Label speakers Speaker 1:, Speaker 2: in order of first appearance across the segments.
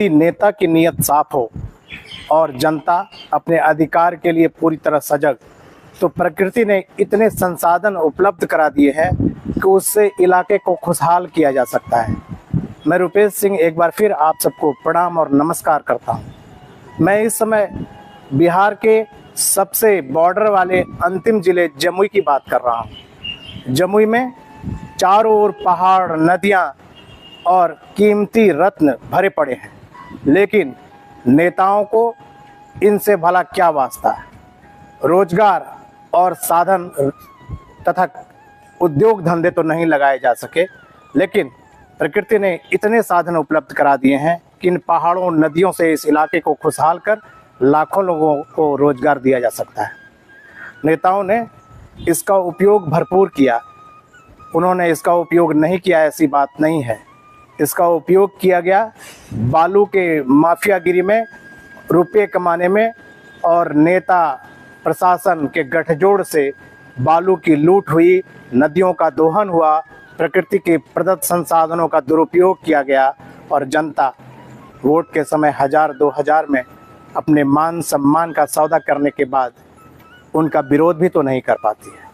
Speaker 1: नेता की नीयत साफ हो और जनता अपने अधिकार के लिए पूरी तरह सजग, तो प्रकृति ने इतने संसाधन उपलब्ध करा दिए हैं कि उससे इलाके को खुशहाल किया जा सकता है। मैं रुपेश सिंह एक बार फिर आप सबको प्रणाम और नमस्कार करता हूं। मैं इस समय बिहार के सबसे बॉर्डर वाले अंतिम जिले जमुई की बात कर रहा हूं। जमुई में चारों ओर पहाड़, नदियां और कीमती रत्न भरे पड़े हैं, लेकिन नेताओं को इनसे भला क्या वास्ता है। रोजगार और साधन तथा उद्योग धंधे तो नहीं लगाए जा सके, लेकिन प्रकृति ने इतने साधन उपलब्ध करा दिए हैं कि इन पहाड़ों, नदियों से इस इलाके को खुशहाल कर लाखों लोगों को रोजगार दिया जा सकता है। नेताओं ने इसका उपयोग भरपूर किया, उन्होंने इसका उपयोग नहीं किया ऐसी बात नहीं है। इसका उपयोग किया गया बालू के माफियागिरी में, रुपये कमाने में, और नेता प्रशासन के गठजोड़ से बालू की लूट हुई, नदियों का दोहन हुआ, प्रकृति के प्रदत्त संसाधनों का दुरुपयोग किया गया और जनता वोट के समय 1000-2000 में अपने मान सम्मान का सौदा करने के बाद उनका विरोध भी तो नहीं कर पाती है।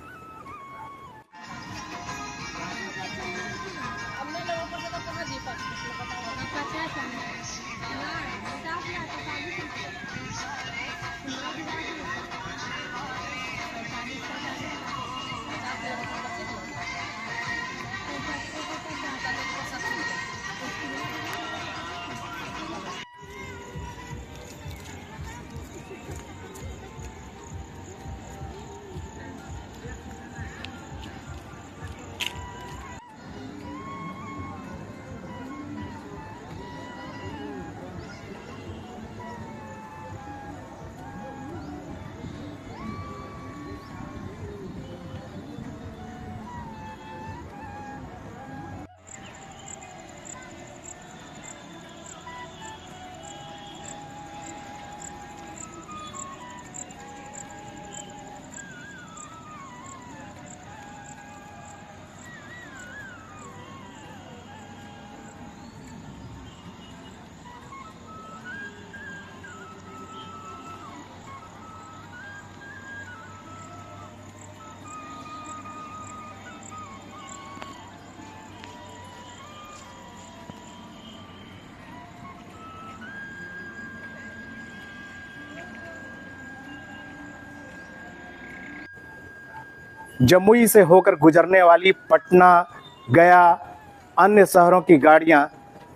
Speaker 1: जमुई से होकर गुजरने वाली पटना, गया, अन्य शहरों की गाड़ियां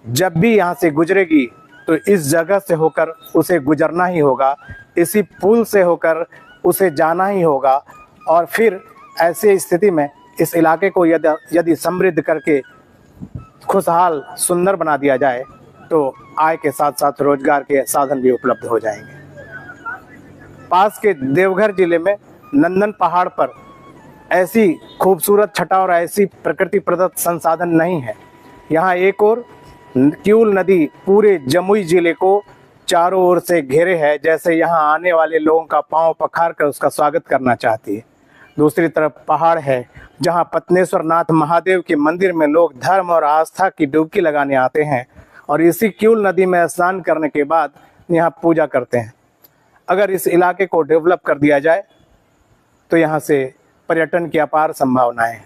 Speaker 1: जब भी यहां से गुजरेगी तो इस जगह से होकर उसे गुजरना ही होगा, इसी पुल से होकर उसे जाना ही होगा। और फिर ऐसी स्थिति में इस इलाके को यदि समृद्ध करके खुशहाल, सुंदर बना दिया जाए तो आय के साथ साथ रोजगार के साधन भी उपलब्ध हो जाएंगे। पास के देवघर जिले में नंदन पहाड़ पर ऐसी खूबसूरत छटा और ऐसी प्रकृति प्रदत्त संसाधन नहीं है। यहाँ एक और क्यूल नदी पूरे जमुई जिले को चारों ओर से घेरे है, जैसे यहाँ आने वाले लोगों का पांव पखार कर उसका स्वागत करना चाहती है। दूसरी तरफ पहाड़ है जहाँ पत्नेश्वर नाथ महादेव के मंदिर में लोग धर्म और आस्था की डुबकी लगाने आते हैं और इसी क्यूल नदी में स्नान करने के बाद यहाँ पूजा करते हैं। अगर इस इलाके को डेवलप कर दिया जाए तो यहाँ से पर्यटन की अपार संभावनाएं हैं।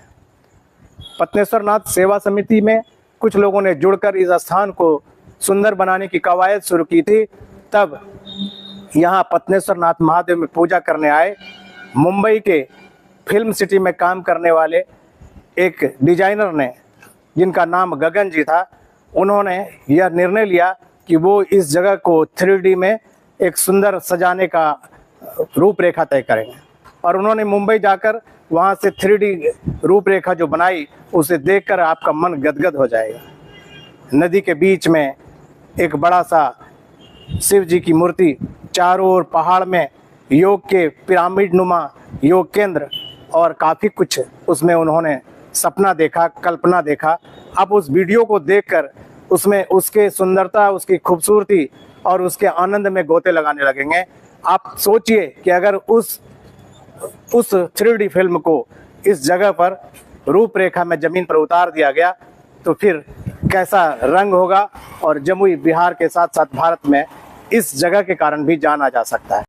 Speaker 1: पत्नेश्वर नाथ सेवा समिति में कुछ लोगों ने जुड़कर इस स्थान को सुंदर बनाने की कवायद शुरू की थी। तब यहाँ पत्नेश्वर नाथ महादेव में पूजा करने आए मुंबई के फिल्म सिटी में काम करने वाले एक डिजाइनर ने, जिनका नाम गगन जी था, उन्होंने यह निर्णय लिया कि वो इस जगह को 3D में एक सुंदर सजाने का रूपरेखा तय करेंगे। और उन्होंने मुंबई जाकर वहाँ से 3D रूपरेखा जो बनाई, उसे देखकर आपका मन गदगद हो जाएगा। नदी के बीच में एक बड़ा सा शिव जी की मूर्ति, चारों ओर पहाड़ में योग के पिरामिड नुमा योग केंद्र, और काफ़ी कुछ उसमें उन्होंने सपना देखा, कल्पना देखा। आप उस वीडियो को देखकर उसमें उसके सुंदरता, उसकी खूबसूरती और उसके आनंद में गोते लगाने लगेंगे। आप सोचिए कि अगर उस 3D फिल्म को इस जगह पर रूपरेखा में ज़मीन पर उतार दिया गया तो फिर कैसा रंग होगा, और जमुई बिहार के साथ साथ भारत में इस जगह के कारण भी जाना जा सकता है।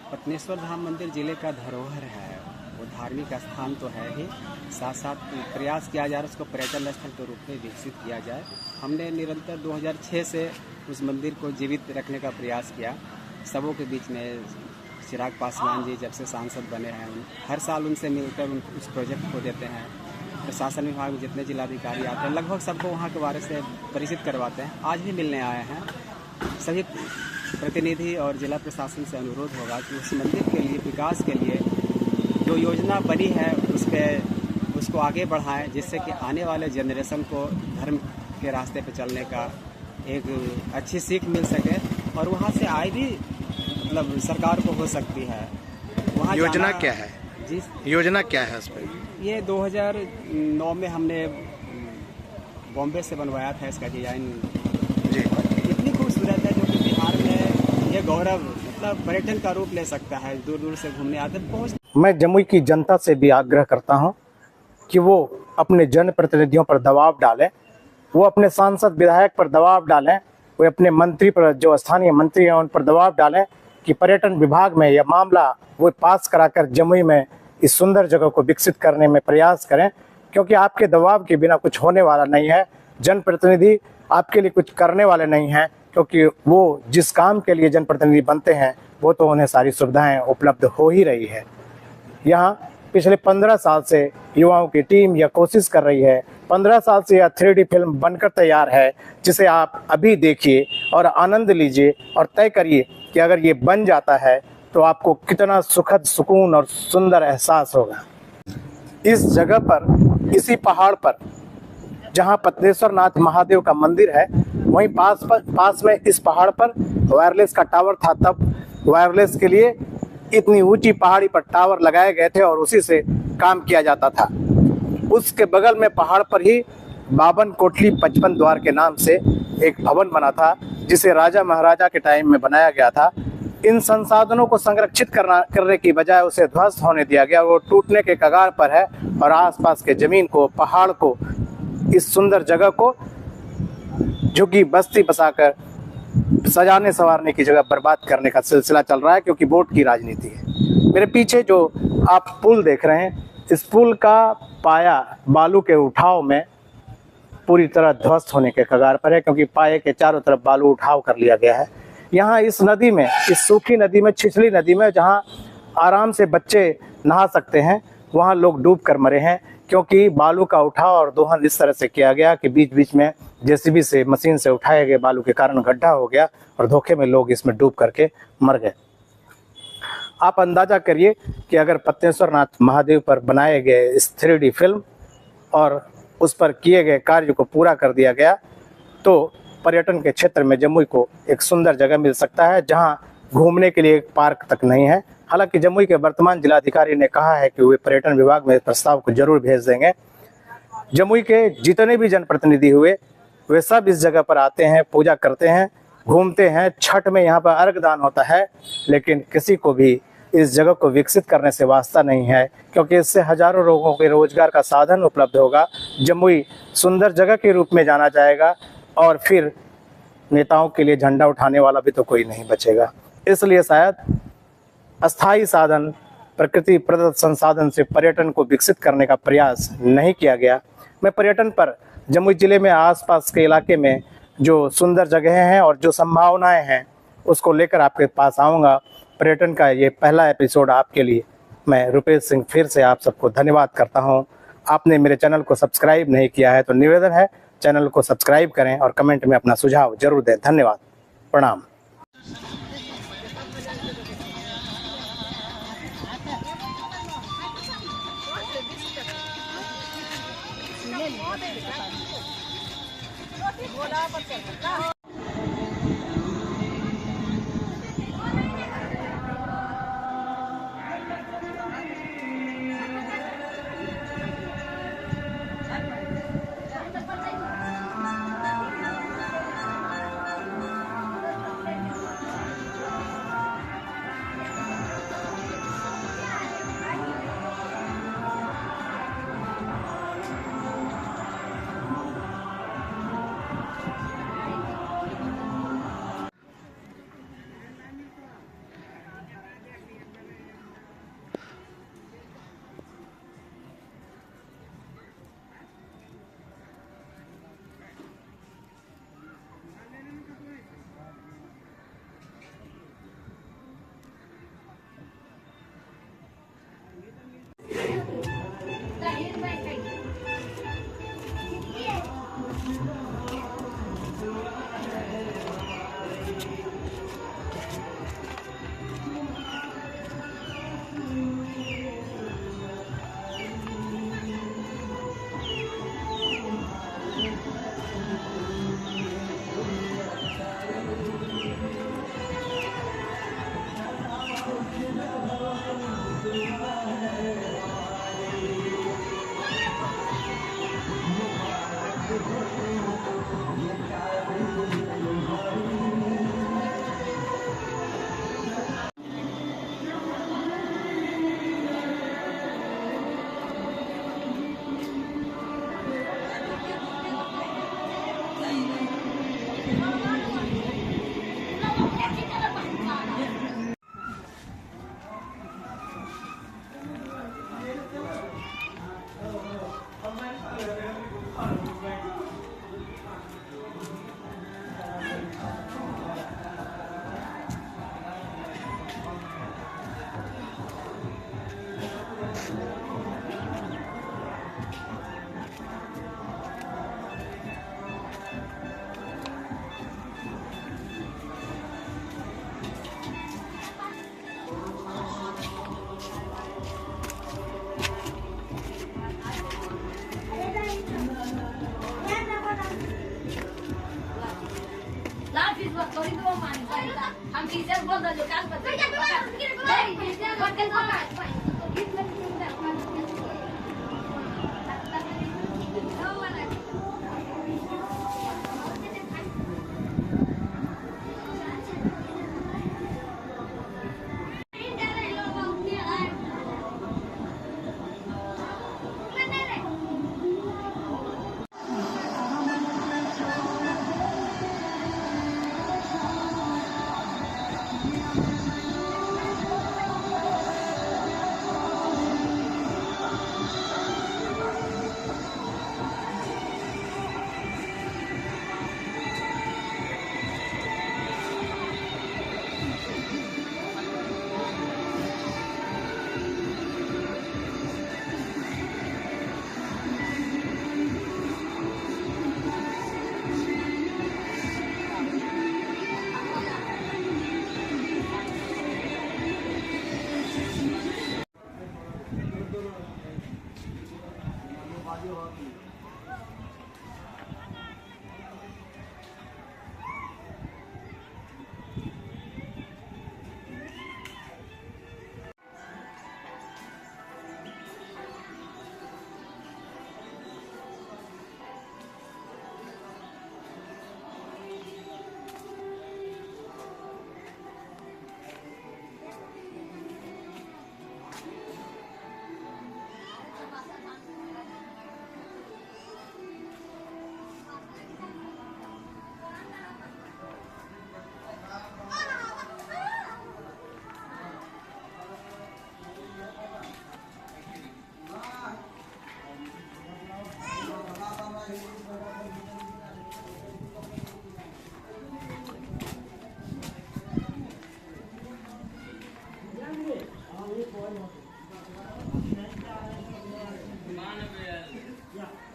Speaker 2: पटनेश्वर धाम मंदिर जिले का धरोहर है, वो धार्मिक स्थान तो है ही, साथ साथ प्रयास किया जा रहा है उसको पर्यटन स्थल के रूप में विकसित किया जाए। हमने निरंतर 2006 से उस मंदिर को जीवित रखने का प्रयास किया। सबों के बीच में चिराग पासवान जी जब से सांसद बने हैं, हर साल उनसे मिलकर उस प्रोजेक्ट को देते हैं। प्रशासन विभाग में जितने जिलाधिकारी आते हैं लगभग सबको वहाँ के बारे से परिचित करवाते हैं। आज भी मिलने आए हैं, सभी प्रतिनिधि और जिला प्रशासन से अनुरोध होगा कि उस मंदिर के लिए विकास के लिए जो योजना बनी है उसको आगे बढ़ाएं, जिससे कि आने वाले जनरेशन को धर्म के रास्ते पे चलने का एक अच्छी सीख मिल सके और वहाँ से आय भी मतलब सरकार को हो सकती है। वहाँ
Speaker 3: योजना क्या है
Speaker 2: जी?
Speaker 3: योजना क्या है उस पर?
Speaker 2: ये 2009 में हमने बॉम्बे से बनवाया था इसका डिजाइन
Speaker 3: जी।
Speaker 2: इतनी खूबसूरत है जो कि बिहार में ये गौरव मतलब पर्यटन का रूप ले सकता है। दूर दूर से घूमने आते पहुँच।
Speaker 1: मैं जमुई की जनता से भी आग्रह करता हूं कि वो अपने जनप्रतिनिधियों पर दबाव डालें, वो अपने सांसद विधायक पर दबाव डालें, वो अपने मंत्री पर, जो स्थानीय मंत्री हैं उन पर दबाव डालें कि पर्यटन विभाग में यह मामला वो पास कराकर जमुई में इस सुंदर जगह को विकसित करने में प्रयास करें, क्योंकि आपके दबाव के बिना कुछ होने वाला नहीं है। जनप्रतिनिधि आपके लिए कुछ करने वाले नहीं हैं, क्योंकि वो जिस काम के लिए जनप्रतिनिधि बनते हैं वो तो उन्हें सारी सुविधाएं उपलब्ध हो ही रही है। यहाँ पिछले 15 साल से युवाओं की टीम यह कोशिश कर रही है, 15 साल से यह 3D फिल्म बनकर तैयार है, जिसे आप अभी देखिए और आनंद लीजिए और तय करिए कि अगर ये बन जाता है तो आपको कितना सुखद, सुकून और सुंदर एहसास होगा। इस जगह पर, इसी पहाड़ पर जहाँ पत्नेश्वर नाथ महादेव का मंदिर है, वहीं पास में इस पहाड़ पर वायरलेस का टावर था। तब वायरलेस के लिए इतनी ऊंची पहाड़ी पर टावर लगाए गए थे और उसी से काम किया जाता था। उसके बगल में पहाड़ पर ही 52 कोठली 55 द्वार के नाम से एक भवन बना था, जिसे राजा महाराजा के टाइम में बनाया गया था। इन संसाधनों को संरक्षित करने की बजाय उसे ध्वस्त होने दिया गया। वो टूटने के कगार पर है और आसपास के जमीन को, पहाड़ को, इस सुंदर जगह को झुग्गी बस्ती बसाकर सजाने संवारने की जगह बर्बाद करने का सिलसिला चल रहा है, क्योंकि वोट की राजनीति है। मेरे पीछे जो आप पुल देख रहे हैं, इस पुल का पाया बालू के उठाव में पूरी तरह ध्वस्त होने के कगार पर है, क्योंकि पाए के चारों तरफ बालू उठाव कर लिया गया है। यहाँ इस नदी में, इस सूखी नदी में, छिछली नदी में, जहाँ आराम से बच्चे नहा सकते हैं, वहाँ लोग डूब कर मरे हैं, क्योंकि बालू का उठाव और दोहन इस तरह से किया गया कि बीच बीच में जेसीबी से, मशीन से उठाए गए बालू के कारण गड्ढा हो गया और धोखे में लोग इसमें डूब करके मर गए। आप अंदाजा करिए कि अगर पत्नेश्वर नाथ महादेव पर बनाए गए इस 3D फिल्म और उस पर किए गए कार्य को पूरा कर दिया गया तो पर्यटन के क्षेत्र में जमुई को एक सुंदर जगह मिल सकता है, जहां घूमने के लिए एक पार्क तक नहीं है। हालांकि जमुई के वर्तमान जिलाधिकारी ने कहा है कि वे पर्यटन विभाग में इस प्रस्ताव को जरूर भेज देंगे। जमुई के जितने भी जनप्रतिनिधि हुए वे सब इस जगह पर आते हैं, पूजा करते हैं, घूमते हैं। छठ में यहाँ पर अर्घ दान होता है, लेकिन किसी को भी इस जगह को विकसित करने से वास्ता नहीं है, क्योंकि इससे हजारों लोगों के रोजगार का साधन उपलब्ध होगा। जमुई सुंदर जगह के रूप में जाना जाएगा और फिर नेताओं के लिए झंडा उठाने वाला भी तो कोई नहीं बचेगा। इसलिए शायद अस्थायी साधन, प्रकृति प्रदत्त संसाधन से पर्यटन को विकसित करने का प्रयास नहीं किया गया। मैं पर्यटन पर जमुई जिले में आसपास के इलाके में जो सुंदर जगहें हैं और जो संभावनाएं हैं उसको लेकर आपके पास आऊँगा। पर्यटन का ये पहला एपिसोड आपके लिए मैं रुपेश सिंह फिर से आप सबको धन्यवाद करता हूँ। आपने मेरे चैनल को सब्सक्राइब नहीं किया है तो निवेदन है, चैनल को सब्सक्राइब करें और कमेंट में अपना सुझाव जरूर दें। धन्यवाद, प्रणाम।
Speaker 4: Yeah.